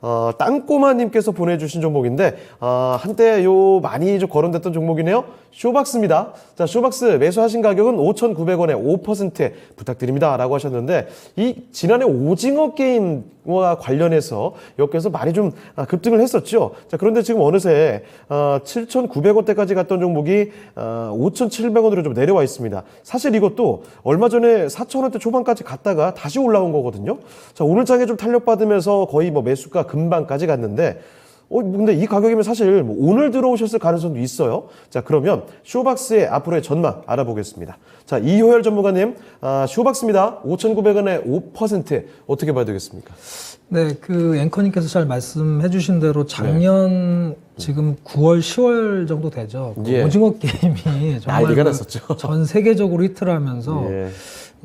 땅꼬마님께서 보내주신 종목인데, 한때 많이 좀 거론됐던 종목이네요. 쇼박스입니다. 자, 쇼박스 매수하신 가격은 5,900원에 5% 부탁드립니다. 라고 하셨는데, 지난해 오징어 게임과 관련해서 여기서 많이 좀 급등을 했었죠. 자, 그런데 지금 어느새, 7,900원대까지 갔던 종목이, 5,700원으로 좀 내려와 있습니다. 사실 이것도 얼마 전에 4,000원대 초반까지 갔다가 다시 올라온 거거든요. 자, 오늘 장에 좀 탄력받으면서 거의 매수가 금방까지 갔는데, 근데 이 가격이면 사실 오늘 들어오셨을 가능성도 있어요. 자, 그러면 쇼박스의 앞으로의 전망 알아보겠습니다. 자, 이효열 전문가님, 쇼박스입니다. 5,900원에 5% 어떻게 봐야 되겠습니까? 네, 앵커님께서 잘 말씀해 주신 대로 작년 지금 9월, 10월 정도 되죠. 오징어 게임이 정말 전 세계적으로 히트를 하면서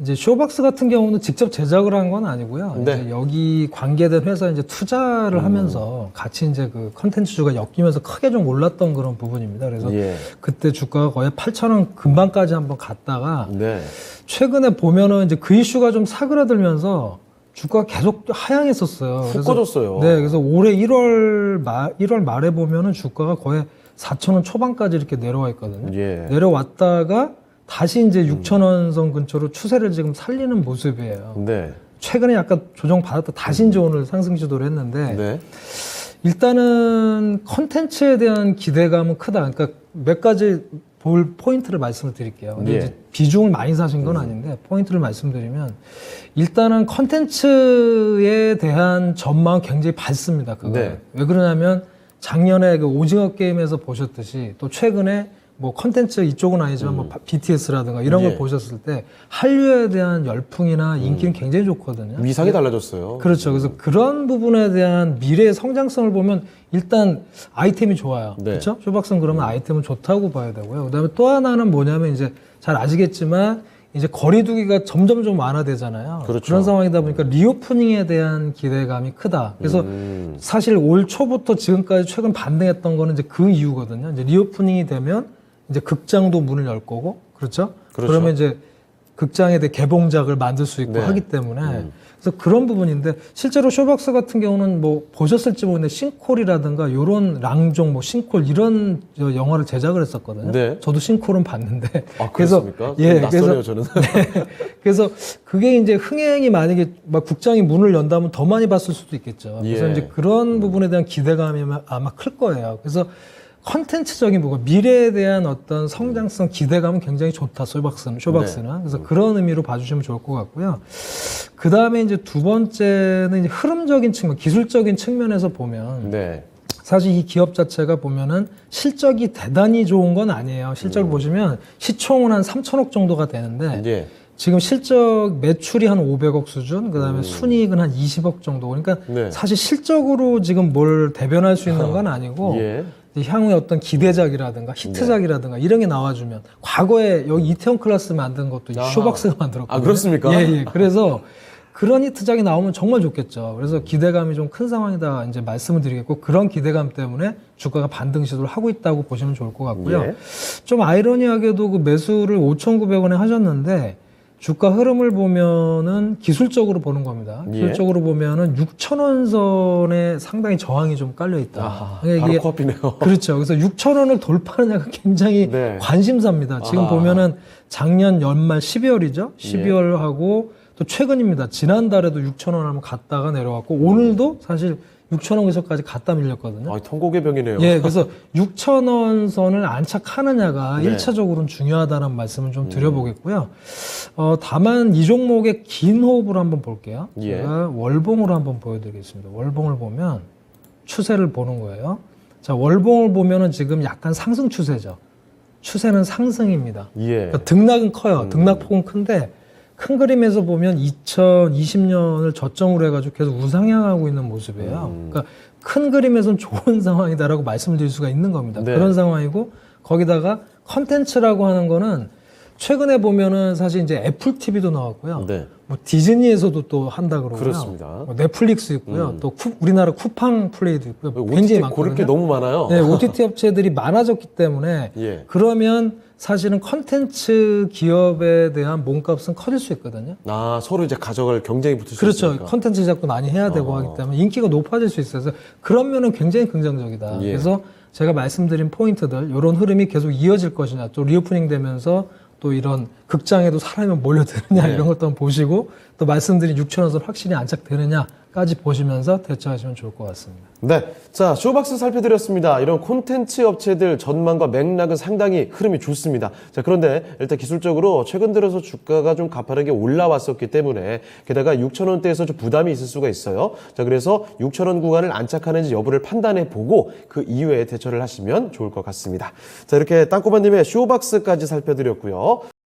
이제 쇼박스 같은 경우는 직접 제작을 한 건 아니고요. 이제 여기 관계된 회사에 이제 투자를 하면서 같이 이제 컨텐츠주가 엮이면서 크게 좀 올랐던 그런 부분입니다. 그래서 그때 주가가 거의 8,000원 근방까지 한번 갔다가 최근에 보면은 이제 그 이슈가 좀 사그라들면서 주가가 계속 하향했었어요. 훅 꺼졌어요. 네, 그래서 올해 1월 말에 보면은 주가가 거의 4,000원 초반까지 이렇게 내려와 있거든요. 내려왔다가 다시 이제 6,000원 선 근처로 추세를 지금 살리는 모습이에요. 최근에 약간 조정받았다 다시 이제 오늘 상승 시도를 했는데 일단은 컨텐츠에 대한 기대감은 크다. 그러니까 몇 가지 볼 포인트를 말씀을 드릴게요. 근데 이제 비중을 많이 사신 건 아닌데 포인트를 말씀드리면 일단은 컨텐츠에 대한 전망은 굉장히 밝습니다. 왜 그러냐면 작년에 오징어 게임에서 보셨듯이 또 최근에 컨텐츠 이쪽은 아니지만 BTS라든가 이런 걸 보셨을 때 한류에 대한 열풍이나 인기는 굉장히 좋거든요. 위상이 달라졌어요. 그렇죠. 그래서 그런 부분에 대한 미래의 성장성을 보면 일단 아이템이 좋아요. 그렇죠? 쇼박스는 그러면 아이템은 좋다고 봐야 되고요. 그다음에 또 하나는 뭐냐면 이제 잘 아시겠지만 이제 거리두기가 점점 좀 완화되잖아요. 그런 상황이다 보니까 리오프닝에 대한 기대감이 크다. 그래서 사실 올 초부터 지금까지 최근 반등했던 거는 이제 그 이유거든요. 이제 리오프닝이 되면 이제 극장도 문을 열 거고, 그렇죠? 그러면 이제 극장에 대해 개봉작을 만들 수 있고 하기 때문에 그래서 그런 부분인데 실제로 쇼박스 같은 경우는 보셨을지 모르겠는데 싱콜이라든가 요런 랑종, 싱콜 이런 영화를 제작을 했었거든요. 저도 싱콜은 봤는데. 그렇습니까? 낯설어요, 저는. 그래서 그게 이제 흥행이 만약에 국장이 문을 연다면 더 많이 봤을 수도 있겠죠. 그래서 이제 그런 부분에 대한 기대감이 아마 클 거예요. 그래서 컨텐츠적인 부분, 미래에 대한 어떤 성장성, 기대감은 굉장히 좋다, 쇼박스는. 그래서 그런 의미로 봐주시면 좋을 것 같고요. 그 다음에 이제 두 번째는 이제 흐름적인 측면, 기술적인 측면에서 보면 사실 이 기업 자체가 보면은 실적이 대단히 좋은 건 아니에요. 실적을 보시면 시총은 한 3천억 정도가 되는데 지금 실적 매출이 한 500억 수준, 그 다음에 순이익은 한 20억 정도. 그러니까 사실 실적으로 지금 뭘 대변할 수 있는 건 아니고 향후에 어떤 기대작이라든가 히트작이라든가 이런 게 나와주면 과거에 여기 이태원 클래스 만든 것도 쇼박스가 만들었거든요. 그렇습니까? 그래서 그런 히트작이 나오면 정말 좋겠죠. 그래서 기대감이 좀 큰 상황이다 이제 말씀을 드리겠고 그런 기대감 때문에 주가가 반등 시도를 하고 있다고 보시면 좋을 것 같고요. 좀 아이러니하게도 그 매수를 5,900원에 하셨는데 주가 흐름을 보면은 기술적으로 보는 겁니다. 기술적으로 보면은 6,000원 선에 상당히 저항이 좀 깔려 있다. 바로 코앞이네요. 그렇죠. 그래서 6,000원을 돌파하느냐가 굉장히 관심사입니다. 지금 보면은 작년 연말 12월이죠. 12월하고 또 최근입니다. 지난달에도 6,000원 한번 갔다가 내려왔고 오늘도 사실 6,000원에서까지 갖다 밀렸거든요. 통곡의 병이네요. 그래서 6,000원 선을 안착하느냐가 1차적으로는 중요하다는 말씀을 좀 드려보겠고요. 다만 이 종목의 긴 호흡으로 한번 볼게요. 제가 월봉으로 한번 보여드리겠습니다. 월봉을 보면 추세를 보는 거예요. 자, 월봉을 보면은 지금 약간 상승 추세죠. 추세는 상승입니다. 그러니까 등락은 커요. 등락폭은 큰데 큰 그림에서 보면 2020년을 저점으로 해가지고 계속 우상향하고 있는 모습이에요. 그러니까 큰 그림에서는 좋은 상황이다라고 말씀을 드릴 수가 있는 겁니다. 그런 상황이고 거기다가 컨텐츠라고 하는 거는 최근에 보면은 사실 이제 애플 TV도 나왔고요. 네. 뭐 디즈니에서도 또 한다 그러고요. 그렇습니다. 뭐 넷플릭스 있고요. 또 우리나라 쿠팡 플레이도 있고요. OTT 굉장히 고를 게 많거든요. 너무 많아요. 네, OTT 업체들이 많아졌기 때문에 예. 그러면 사실은 컨텐츠 기업에 대한 몸값은 커질 수 있거든요. 아, 서로 이제 가져갈 경쟁이 붙을 수 그렇죠. 있으니까. 컨텐츠 제작도 많이 해야 되고 하기 때문에 인기가 높아질 수 있어서 그런 면은 굉장히 긍정적이다. 예. 그래서 제가 말씀드린 포인트들 이런 흐름이 계속 이어질 것이냐 또 리오프닝 되면서 또 이런 극장에도 사람이 몰려드느냐 네. 이런 것도 한번 보시고 또 말씀드린 6,000원선 확실히 안착되느냐까지 보시면서 대처하시면 좋을 것 같습니다. 네. 자, 쇼박스 살펴드렸습니다. 이런 콘텐츠 업체들 전망과 맥락은 상당히 흐름이 좋습니다. 자, 그런데 일단 기술적으로 최근 들어서 주가가 좀 가파르게 올라왔었기 때문에 게다가 6,000원대에서 좀 부담이 있을 수가 있어요. 자, 그래서 6,000원 구간을 안착하는지 여부를 판단해 보고 그 이후에 대처를 하시면 좋을 것 같습니다. 자, 이렇게 땅꼬마님의 쇼박스까지 살펴드렸고요.